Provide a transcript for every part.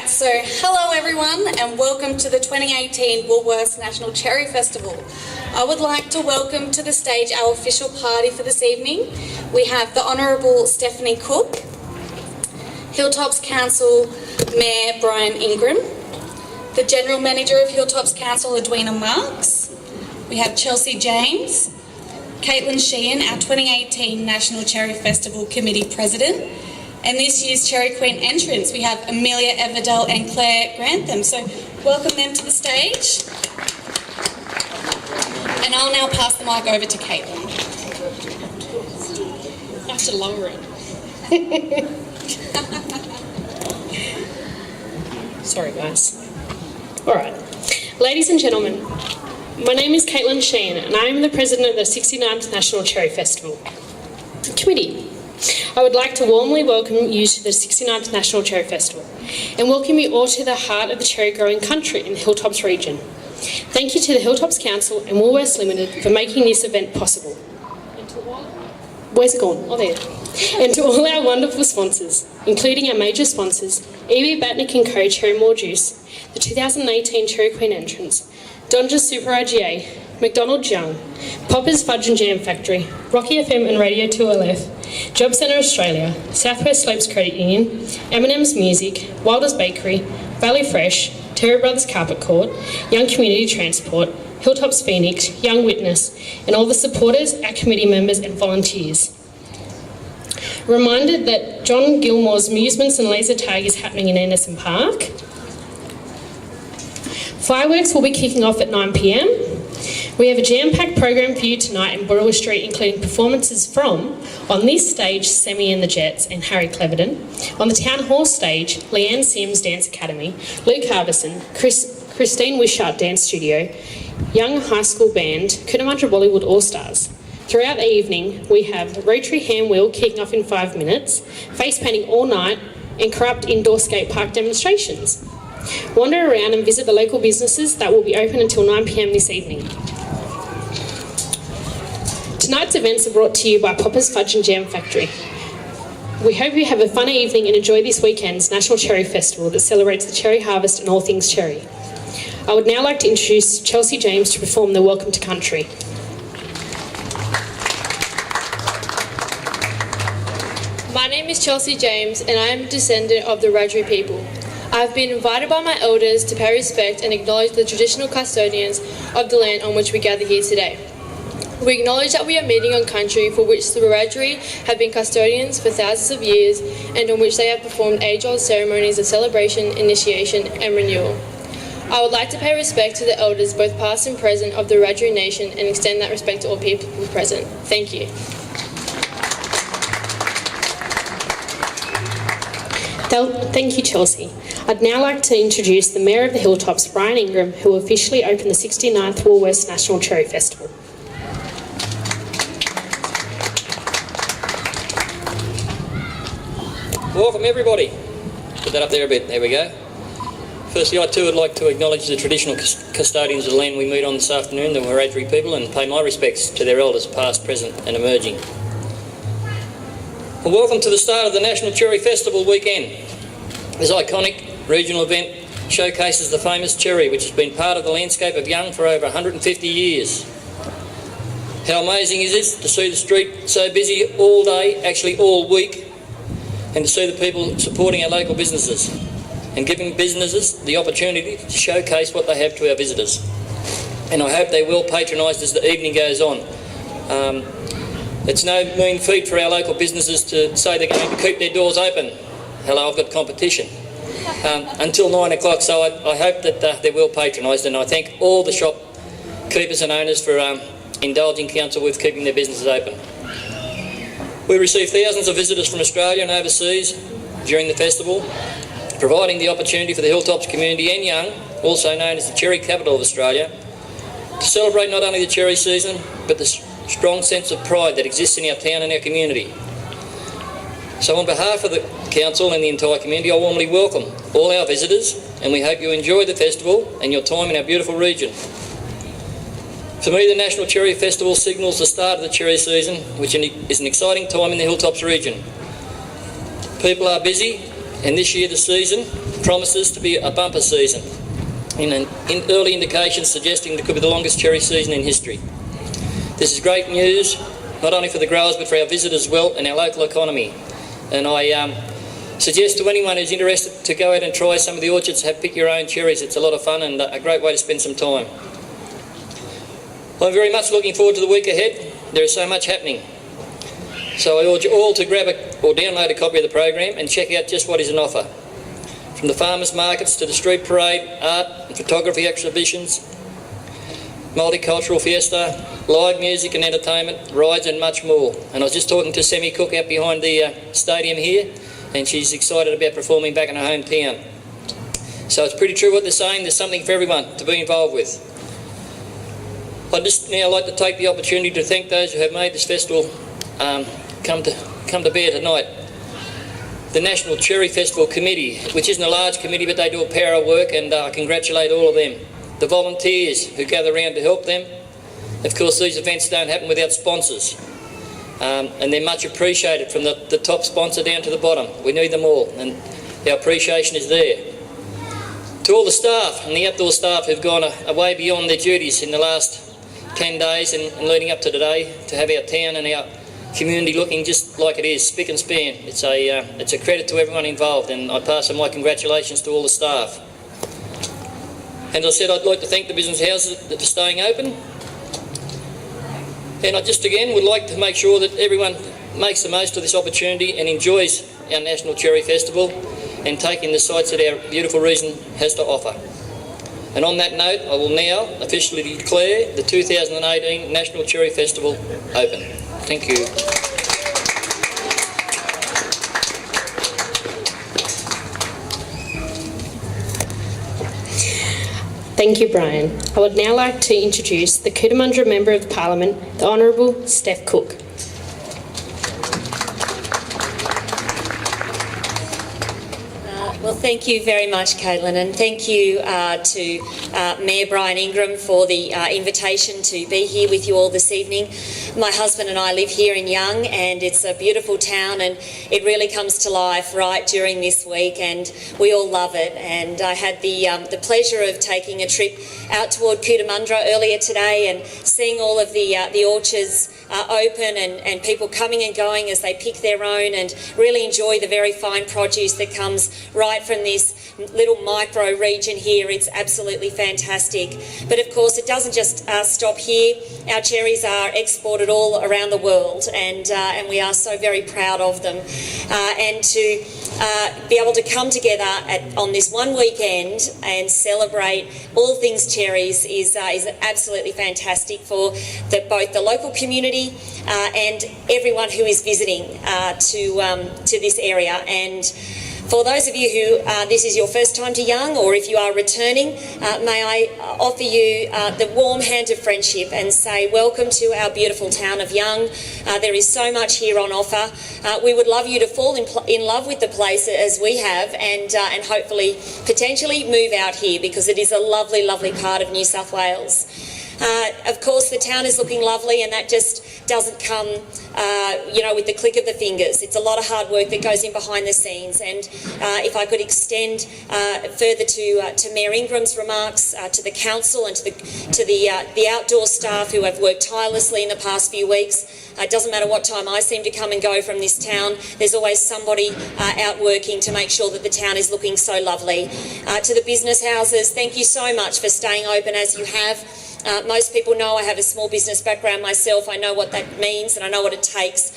So hello everyone and welcome to the 2018 Woolworths National Cherry Festival. I would like to welcome to the stage our official party for this evening. We have the Honourable Stephanie Cook, Hilltops Council Mayor Brian Ingram, the General Manager of Hilltops Council Edwina Marks, we have Chelsea James, Caitlin Sheehan, our 2018 National Cherry Festival Committee President, and this year's Cherry Queen entrants, we have Amelia Everdell and Claire Grantham. So welcome them to the stage. And I'll now pass the mic over to Caitlin. I have to lower it. Sorry guys. Alright. Ladies and gentlemen, my name is Caitlin Sheehan and I am the President of the 69th National Cherry Festival Committee. I would like to warmly welcome you to the 69th National Cherry Festival and welcome you all to the heart of the cherry growing country in the Hilltops region. Thank you to the Hilltops Council and Woolworths Limited for making this event possible. And to all... Where's it gone? Oh, there. And to all our wonderful sponsors, including our major sponsors, E.B. Batnick & Co. Cherry More Juice, the 2018 Cherry Queen entrants, Donja Super IGA, McDonald's Young, Popper's Fudge and Jam Factory, Rocky FM and Radio 2LF, Job Centre Australia, Southwest Slopes Credit Union, M&M's Music, Wilder's Bakery, Valley Fresh, Terry Brothers Carpet Court, Young Community Transport, Hilltops Phoenix, Young Witness, and all the supporters, our committee members and volunteers. Reminded that John Gilmore's Amusements and Laser Tag is happening in Anderson Park. Fireworks will be kicking off at 9 p.m. We have a jam-packed program for you tonight in Brewer Street, including performances from, on this stage, Semi and the Jets and Harry Cleverton. On the Town Hall stage, Leanne Sims Dance Academy, Luke Harbison, Christine Wishart Dance Studio, Young High School Band, Coonamundra Bollywood All-Stars. Throughout the evening, we have Rotary Hand Wheel kicking off in 5 minutes, face painting all night, and corrupt indoor skate park demonstrations. Wander around and visit the local businesses that will be open until 9 p.m. this evening. Tonight's events are brought to you by Popper's Fudge and Jam Factory. We hope you have a fun evening and enjoy this weekend's National Cherry Festival that celebrates the cherry harvest and all things cherry. I would now like to introduce Chelsea James to perform the Welcome to Country. My name is Chelsea James and I am a descendant of the Wiradjuri people. I have been invited by my elders to pay respect and acknowledge the traditional custodians of the land on which we gather here today. We acknowledge that we are meeting on country for which the Wiradjuri have been custodians for thousands of years and on which they have performed age-old ceremonies of celebration, initiation and renewal. I would like to pay respect to the elders, both past and present, of the Wiradjuri nation and extend that respect to all people present. Thank you. Thank you, Chelsea. I'd now like to introduce the Mayor of the Hilltops, Brian Ingram, who will officially open the 69th Woolworths National Cherry Festival. Welcome everybody. Put that up there a bit, there we go. Firstly, I too would like to acknowledge the traditional custodians of the land we meet on this afternoon, the Wiradjuri people, and pay my respects to their elders past, present and emerging. Well, welcome to the start of the National Cherry Festival weekend. This iconic regional event showcases the famous cherry, which has been part of the landscape of Young for over 150 years. How amazing is it to see the street so busy all day, actually all week, and to see the people supporting our local businesses and giving businesses the opportunity to showcase what they have to our visitors. And I hope they will patronise as the evening goes on. It's no mean feat for our local businesses to say they're going to keep their doors open. Hello, I've got competition. Until 9 o'clock, so I hope that they will patronise, and I thank all the shop keepers and owners for indulging council with keeping their businesses open. We receive thousands of visitors from Australia and overseas during the festival, providing the opportunity for the Hilltops community and Young, also known as the cherry capital of Australia, to celebrate not only the cherry season, but the strong sense of pride that exists in our town and our community. So on behalf of the council and the entire community, I warmly welcome all our visitors, and we hope you enjoy the festival and your time in our beautiful region. For me, the National Cherry Festival signals the start of the cherry season, which is an exciting time in the Hilltops region. People are busy And this year the season promises to be a bumper season, in early indications suggesting it could be the longest cherry season in history. This is great news, not only for the growers but for our visitors as well and our local economy. And I suggest to anyone who's interested to go out and try some of the orchards, have pick your own cherries. It's a lot of fun and a great way to spend some time. I'm very much looking forward to the week ahead. There is so much happening. So I urge you all to grab or download a copy of the program and check out just what is on offer. From the farmers markets to the street parade, art and photography exhibitions, multicultural fiesta, live music and entertainment, rides and much more. And I was just talking to Sammy Cook out behind the stadium here, and she's excited about performing back in her hometown. So it's pretty true what they're saying, there's something for everyone to be involved with. I'd just now like to take the opportunity to thank those who have made this festival come to bear tonight. The National Cherry Festival Committee, which isn't a large committee but they do a power of work, and I congratulate all of them. The volunteers who gather around to help them. Of course, these events don't happen without sponsors, and they're much appreciated from the top sponsor down to the bottom. We need them all, and our appreciation is there. To all the staff and the outdoor staff who've gone away beyond their duties in the last 10 days and leading up to today to have our town and our community looking just like it is, spick and span. It's a credit to everyone involved, and I pass on my congratulations to all the staff. And as I said, I'd like to thank the business houses for staying open. And I just again would like to make sure that everyone makes the most of this opportunity and enjoys our National Cherry Festival and taking the sights that our beautiful region has to offer. And on that note, I will now officially declare the 2018 National Cherry Festival open. Thank you. Thank you, Brian. I would now like to introduce the Cootamundra Member of Parliament, the Honourable Steph Cook. Well, thank you very much, Caitlin, and thank you to Mayor Brian Ingram for the invitation to be here with you all this evening. My husband and I live here in Young, and it's a beautiful town, and it really comes to life right during this week, and we all love it. And I had the pleasure of taking a trip out toward Cootamundra earlier today and seeing all of the orchards open and people coming and going as they pick their own and really enjoy the very fine produce that comes right from this little micro region here. It's absolutely fantastic. But of course it doesn't just stop here. Our cherries are exported all around the world, and we are so very proud of them. And to be able to come together on this one weekend and celebrate all things cherries is absolutely fantastic for both the local community and everyone who is visiting to this area. And for those of you who this is your first time to Young, or if you are returning, may I offer you the warm hand of friendship and say welcome to our beautiful town of Young. There is so much here on offer. We would love you to fall in love with the place as we have, and hopefully potentially move out here, because it is a lovely, lovely part of New South Wales. Of course, the town is looking lovely, and that just doesn't come, with the click of the fingers. It's a lot of hard work that goes in behind the scenes. And if I could extend further to Mayor Ingram's remarks, to the council and to the outdoor staff who have worked tirelessly in the past few weeks. It doesn't matter what time I seem to come and go from this town, there's always somebody out working to make sure that the town is looking so lovely. To the business houses, thank you so much for staying open as you have. Most people know I have a small business background myself. I know what that means and I know what it takes,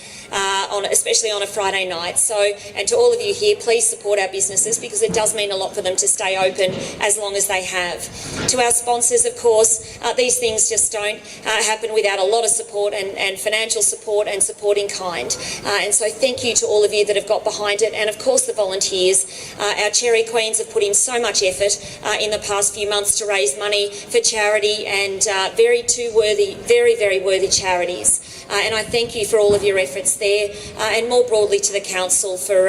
especially on a Friday night. So, and to all of you here, please support our businesses, because it does mean a lot for them to stay open as long as they have. To our sponsors, of course, these things just don't happen without a lot of support and financial support and support in kind. And so thank you to all of you that have got behind it. And of course the volunteers. Our Cherry Queens have put in so much effort in the past few months to raise money for charity, and very, very worthy charities. and I thank you for all of your efforts there, and more broadly to the council for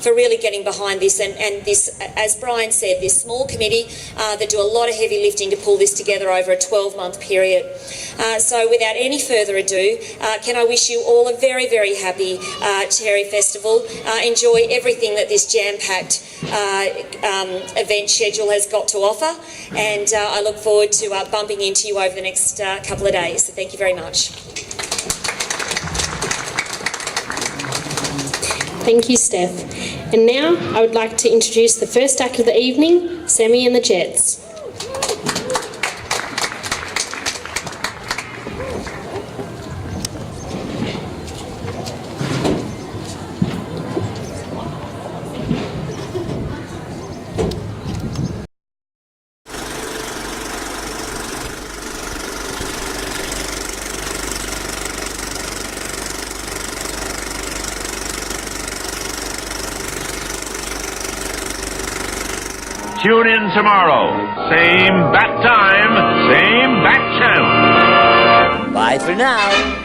really getting behind this. And this, as Brian said, this small committee that do a lot of heavy lifting to pull this together over a 12-month period. So without any further ado, can I wish you all a very, very happy Cherry Festival. Enjoy everything that this jam-packed event schedule has got to offer, and I look forward to bumping into you over the next couple of days. So thank you very much. Thank you, Steph. And now I would like to introduce the first act of the evening, Sammy and the Jets. Tune in tomorrow. Same bat time, same bat channel. Bye for now.